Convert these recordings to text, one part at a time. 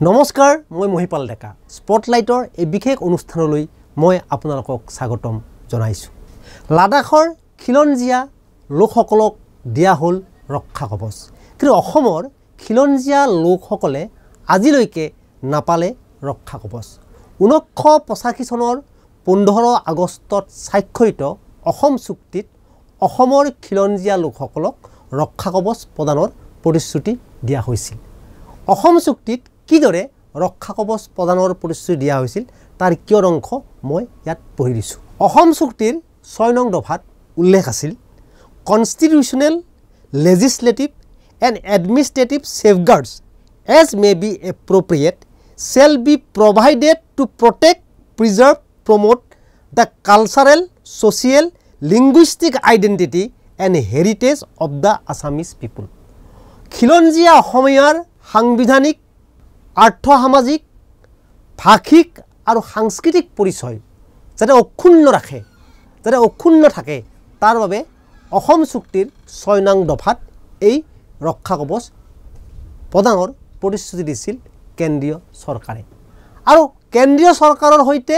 নমস্কাৰ, মই মহিপাল ডেকা। স্পটলাইটৰ এই বিশেষ অনুষ্ঠানলৈ মই আপোনালোকক স্বাগতম জনাইছোঁ। লাডাখৰ খিলঞ্জীয়া লোকসকলক দিয়া হ'ল ৰক্ষা কৱচ, কিন্তু অসমৰ খিলঞ্জীয়া লোকসকলে আজিলৈকে নাপালে ৰক্ষা কৱচ। 1985 চনৰ 15 আগষ্টত স্বাক্ষৰিত অসম চুক্তিত অসমৰ খিলঞ্জীয়া লোকসকলক ৰক্ষা কৱচ প্ৰদানৰ প্ৰতিশ্ৰুতি দিয়া হৈছিল। অসম চুক্তিত কিদৰে ৰক্ষা কৱচ প্ৰদানৰ প্ৰতিশ্ৰুতি দিয়া হৈছিল তাৰ কিয় অংশ মই ইয়াত পঢ়ি দিছোঁ। অসম চুক্তিৰ 6 নং দফাত উল্লেখ আছিল, constitutional, legislative and administrative safeguards as may be appropriate shall be provided to protect, preserve, promote the cultural, social, linguistic identity and heritage of the Assamese people. খিলঞ্জীয়া অসমীয়াৰ সাংবিধানিক, আৰ্থ-সামাজিক, ভাষিক আৰু সাংস্কৃতিক পৰিচয় যাতে অক্ষুণ্ণ থাকে তাৰ বাবে অসম চুক্তিৰ 6 নং দফাত এই ৰক্ষা কৱচ প্ৰদানৰ প্ৰতিশ্ৰুতি দিছিল কেন্দ্ৰীয় চৰকাৰে। আৰু কেন্দ্ৰীয় চৰকাৰৰ সৈতে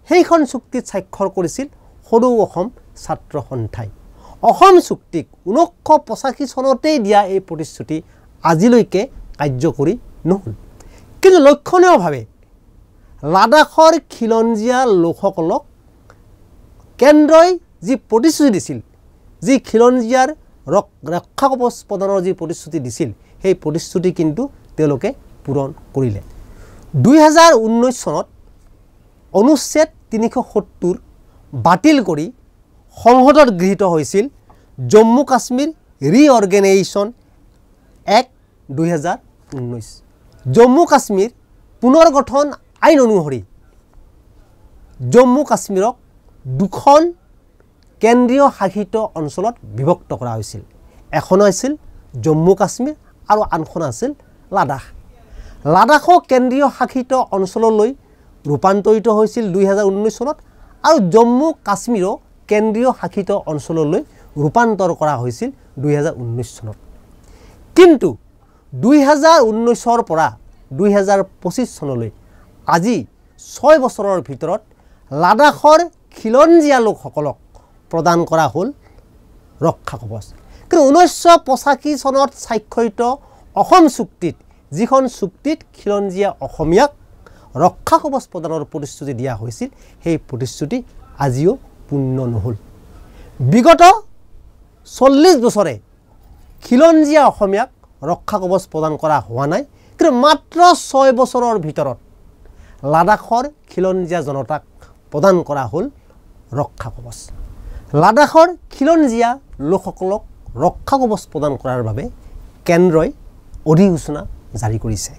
সেইখন চুক্তিত স্বাক্ষৰ কৰিছিল সদৌ অসম ছাত্ৰ সন্থাই। অসম চুক্তিক 1985 চনতেই দিয়া এই প্ৰতিশ্ৰুতি আজিলৈকে কাৰ্যকৰী নহ'ল। কিন্তু লক্ষণীয়ভাৱে লাডাখৰ খিলঞ্জীয়া লোকসকলক কেন্দ্ৰই যি প্ৰতিশ্ৰুতি দিছিল, যি খিলঞ্জীয়াৰ ৰক্ষা কৱচ প্ৰদানৰ যি প্ৰতিশ্ৰুতি দিছিল, সেই প্ৰতিশ্ৰুতি কিন্তু তেওঁলোকে পূৰণ কৰিলে। 2019 চনত অনুচ্ছেদ 370 বাতিল কৰি সংসদত গৃহীত হৈছিল জম্মু কাশ্মীৰ ৰিঅৰ্গেনাইজেশ্যন এক্ট 2019। জম্মু কাশ্মীৰ পুনৰ গঠন আইন অনুসৰি জম্মু কাশ্মীৰক 2খন কেন্দ্ৰীয় শাসিত অঞ্চলত বিভক্ত কৰা হৈছিল। এখন আছিল জম্মু কাশ্মীৰ আৰু আনখন আছিল লাডাখ। লাডাখক কেন্দ্ৰীয় শাসিত অঞ্চললৈ ৰূপান্তৰিত হৈছিল 2019 চনত আৰু জম্মু কাশ্মীৰো কেন্দ্ৰীয় শাসিত অঞ্চললৈ ৰূপান্তৰ কৰা হৈছিল 2019 চনত। কিন্তু 2019ৰ পৰা 2025 চনলৈ আজি 6 বছৰৰ ভিতৰত লাডাখৰ খিলঞ্জীয়া লোকসকলক প্ৰদান কৰা হ'ল ৰক্ষা কৱচ। কিন্তু 1985 চনত স্বাক্ষৰিত অসম চুক্তিত, যিখন চুক্তিত খিলঞ্জীয়া অসমীয়াক ৰক্ষা কৱচ প্ৰদানৰ প্ৰতিশ্ৰুতি দিয়া হৈছিল, সেই প্ৰতিশ্ৰুতি আজিও পূৰ্ণ নহ'ল। বিগত 40 বছৰে খিলঞ্জীয়া অসমীয়াক ৰক্ষা কৱচ প্ৰদান কৰা হোৱা নাই, কিন্তু মাত্ৰ 6 বছৰৰ ভিতৰত লাডাখৰ খিলঞ্জীয়া জনতাক প্ৰদান কৰা হ'ল ৰক্ষা কৱচ। লাডাখৰ খিলঞ্জীয়া লোকসকলক ৰক্ষা কৱচ প্ৰদান কৰাৰ বাবে কেন্দ্ৰই অধিসূচনা জাৰি কৰিছে।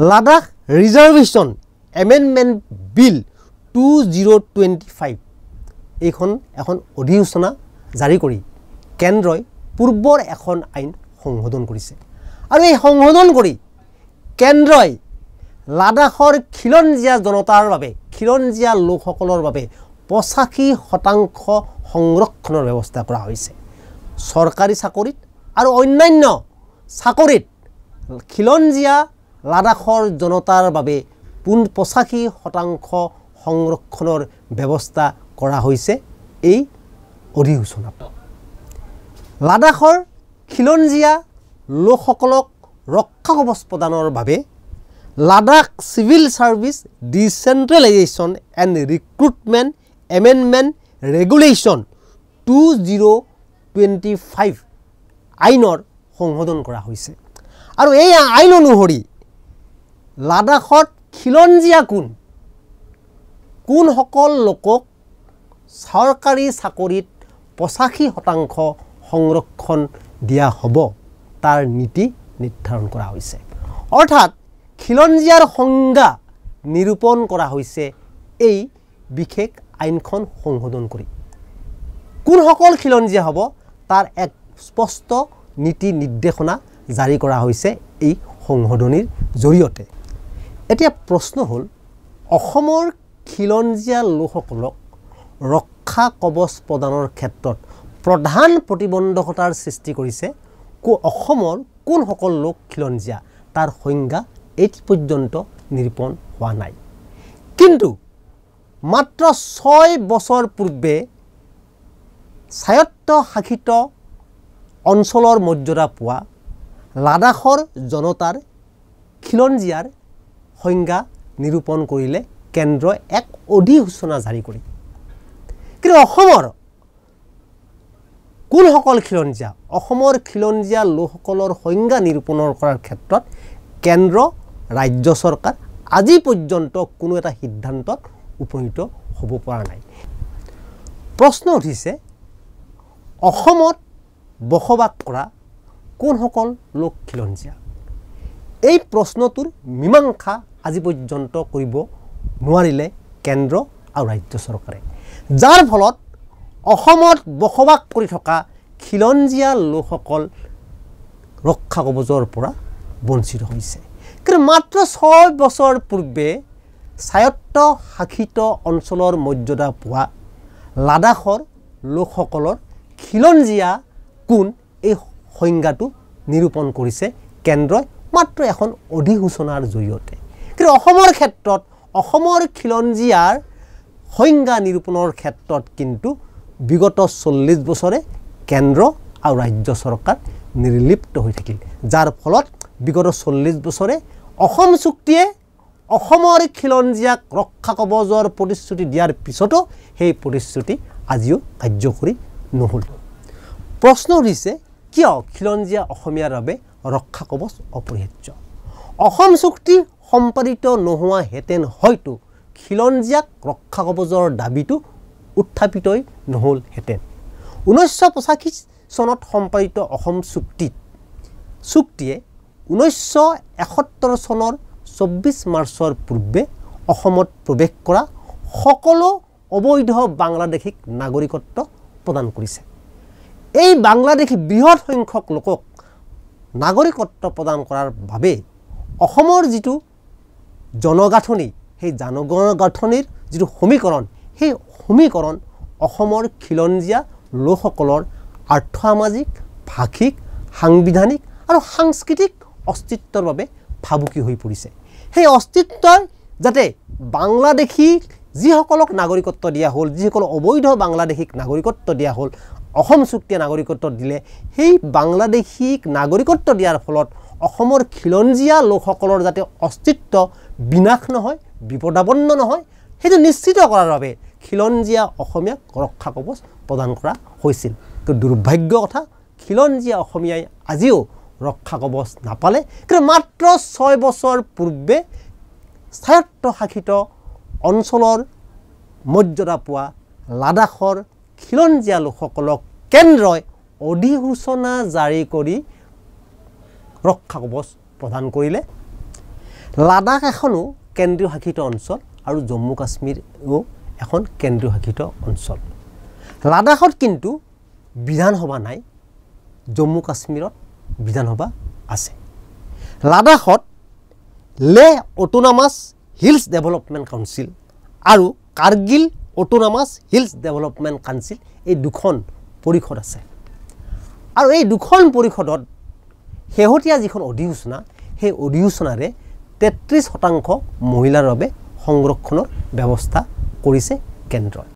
লাডাখ ৰিজাৰ্ভেশ্যন এমেণ্ডমেণ্ট বিল 2025 এইখন এখন অধিসূচনা জাৰি কৰি কেন্দ্ৰই পূৰ্বৰ এখন আইন সংশোধন কৰিছে। আৰু এই সংশোধন কৰি কেন্দ্ৰই লাডাখৰ খিলঞ্জীয়া জনতাৰ বাবে, খিলঞ্জীয়া লোকসকলৰ বাবে 85% সংৰক্ষণৰ ব্যৱস্থা কৰা হৈছে। চৰকাৰী চাকৰিত আৰু অন্যান্য চাকৰিত খিলঞ্জীয়া লাডাখৰ জনতাৰ বাবে 85% সংৰক্ষণৰ ব্যৱস্থা কৰা হৈছে এই অধিসূচনাত। লাডাখৰ খিলঞ্জীয়া লোকসকলক ৰক্ষা কৱচ প্ৰদানৰ বাবে Ladakh Civil Service Decentralisation and Recruitment Amendment Regulation 2025 আইনৰ সংশোধন কৰা হৈছে। আৰু এই আইন অনুসৰি লাডাখত খিলঞ্জীয়া কোনসকল লোকক চৰকাৰী চাকৰিত 85% সংৰক্ষণ দিয়া হ'ব তাৰ নীতি নিৰ্ধাৰণ কৰা হৈছে। অৰ্থাৎ খিলঞ্জীয়াৰ সংজ্ঞা নিৰূপণ কৰা হৈছে এই বিশেষ আইনখন সংশোধন কৰি। কোনসকল খিলঞ্জীয়া হ'ব তাৰ এক স্পষ্ট নীতি নিৰ্দেশনা জাৰি কৰা হৈছে এই সংশোধনীৰ জৰিয়তে। এতিয়া প্ৰশ্ন হ'ল, অসমৰ খিলঞ্জীয়া লোকসকলক ৰক্ষা কৱচ প্ৰদানৰ ক্ষেত্ৰত প্ৰধান প্ৰতিবন্ধকতাৰ সৃষ্টি কৰিছে অসমৰ কোনসকল লোক খিলঞ্জীয়া তাৰ সংজ্ঞা এই পৰ্যন্ত নিৰূপণ হোৱা নাই কিন্তু মাত্ৰ 6 বছৰ পূৰ্বে স্বায়ত্ত শাসিত অঞ্চলৰ মৰ্যাদা পোৱা লাডাখৰ জনতাৰ খিলঞ্জীয়াৰ সংজ্ঞা নিৰূপণ কৰিলে কেন্দ্ৰই এক অধিসূচনা জাৰি কৰি কিন্তু অসমৰ কোনসকল খিলঞ্জীয়া অসমৰ খিলঞ্জীয়া লোকসকলৰ সংজ্ঞা নিৰূপণৰ কৰাৰ ক্ষেত্ৰত কেন্দ্ৰ ৰাজ্য চৰকাৰ আজি পৰ্যন্ত কোনো এটা সিদ্ধান্তত উপনীত হ'ব পৰা নাই প্ৰশ্ন উঠিছে অসমত বসবাস কৰা কোনসকল লোক খিলঞ্জীয়া এই প্ৰশ্নটোৰ মীমাংসা আজি পৰ্যন্ত কৰিব নোৱাৰিলে কেন্দ্ৰ আৰু ৰাজ্য চৰকাৰে যাৰ ফলত অসমত বসবাস কৰি থকা খিলঞ্জীয়া লোকসকল ৰক্ষা কৱচৰ পৰা বঞ্চিত হৈছে কিন্তু মাত্ৰ 6 বছৰ পূৰ্বে স্বায়ত্ত শাসিত অঞ্চলৰ মৰ্যাদা পোৱা লাডাখৰ লোকসকলৰ খিলঞ্জীয়া কোন এই সংজ্ঞাটো নিৰূপণ কৰিছে কেন্দ্ৰই মাত্ৰ এখন অধিসূচনাৰ জৰিয়তে কিন্তু অসমৰ ক্ষেত্ৰত অসমৰ খিলঞ্জীয়াৰ সংজ্ঞা নিৰূপণৰ ক্ষেত্ৰত কিন্তু বিগত 40 বছৰে কেন্দ্ৰ আৰু ৰাজ্য চৰকাৰ নিৰ্লিপ্ত হৈ থাকিল যাৰ ফলত বিগত 40 বছৰে অসম চুক্তিয়ে অসমৰ খিলঞ্জীয়াক ৰক্ষা কৱচৰ প্ৰতিশ্ৰুতি দিয়াৰ পিছতো সেই প্ৰতিশ্ৰুতি আজিও কাৰ্যকৰী নহ'ল প্ৰশ্ন হৈছে কিয় খিলঞ্জীয়া অসমীয়াৰ বাবে ৰক্ষা কৱচ অপৰিহাৰ্য অসম চুক্তি সম্পাদিত নোহোৱা হেতেন হয়তো খিলঞ্জীয়াক ৰক্ষা কৱচৰ দাবীটো উত্থাপিতই নহ'ল হেতেন 1985 চনত সম্পাদিত অসম চুক্তিয়ে 1971 চনৰ 24 মাৰ্চৰ পূৰ্বে অসমত প্ৰৱেশ কৰা সকলো অবৈধ বাংলাদেশীক নাগৰিকত্ব প্ৰদান কৰিছে এই বাংলাদেশী বৃহৎ সংখ্যক লোকক নাগৰিকত্ব প্ৰদান কৰাৰ বাবে অসমৰ যিটো জনগাঁথনি সেই জনগাঁথনিৰ যিটো সমীকৰণ সেই সমীকৰণ অসমৰ খিলঞ্জীয়া লোকসকলৰ আৰ্থসামাজিক ভাষিক সাংবিধানিক আৰু সাংস্কৃতিক অস্তিত্বৰ বাবে ভাবুকি হৈ পৰিছে সেই অস্তিত্বৰ যাতে বাংলাদেশী যিসকলক নাগৰিকত্ব দিয়া হ'ল যিসকল অবৈধ বাংলাদেশীক নাগৰিকত্ব দিয়া হ'ল অসম চুক্তিয়ে নাগৰিকত্ব দিলে সেই বাংলাদেশীক নাগৰিকত্ব দিয়াৰ ফলত অসমৰ খিলঞ্জীয়া লোকসকলৰ যাতে অস্তিত্ব বিনাশ নহয় বিপদাপন্ন নহয় সেইটো নিশ্চিত কৰাৰ বাবে খিলঞ্জীয়া অসমীয়াক ৰক্ষা কৱচ প্ৰদান কৰা হৈছিল তো দুৰ্ভাগ্য কথা খিলঞ্জীয়া অসমীয়াই আজিও ৰক্ষা কৱচ নাপালে কিন্তু মাত্ৰ 6 বছৰ পূৰ্বে স্বায়ত্ত শাসিত অঞ্চলৰ মৰ্যাদা পোৱা লাডাখৰ খিলঞ্জীয়া লোকসকলক কেন্দ্ৰই অধিসূচনা জাৰি কৰি ৰক্ষা কৱচ প্ৰদান কৰিলে লাডাখ এখনো কেন্দ্ৰীয় শাসিত অঞ্চল আৰু জম্মু কাশ্মীৰো এখন কেন্দ্ৰীয় শাসিত অঞ্চল লাডাখত কিন্তু বিধানসভা নাই জম্মু কাশ্মীৰত বিধানসভা আছে লাডাখত লে অটোনমাছ হিলছ ডেভেলপমেণ্ট কাউন্সিল আৰু Kargil autonomous hills development council এই দুখন পৰিষদ আছে আৰু এই দুখন পৰিষদত শেহতীয়া যিখন অধিসূচনা সেই অধিসূচনাৰে 33% মহিলাৰ বাবে সংৰক্ষণৰ ব্যৱস্থা কৰিছে কেন্দ্ৰই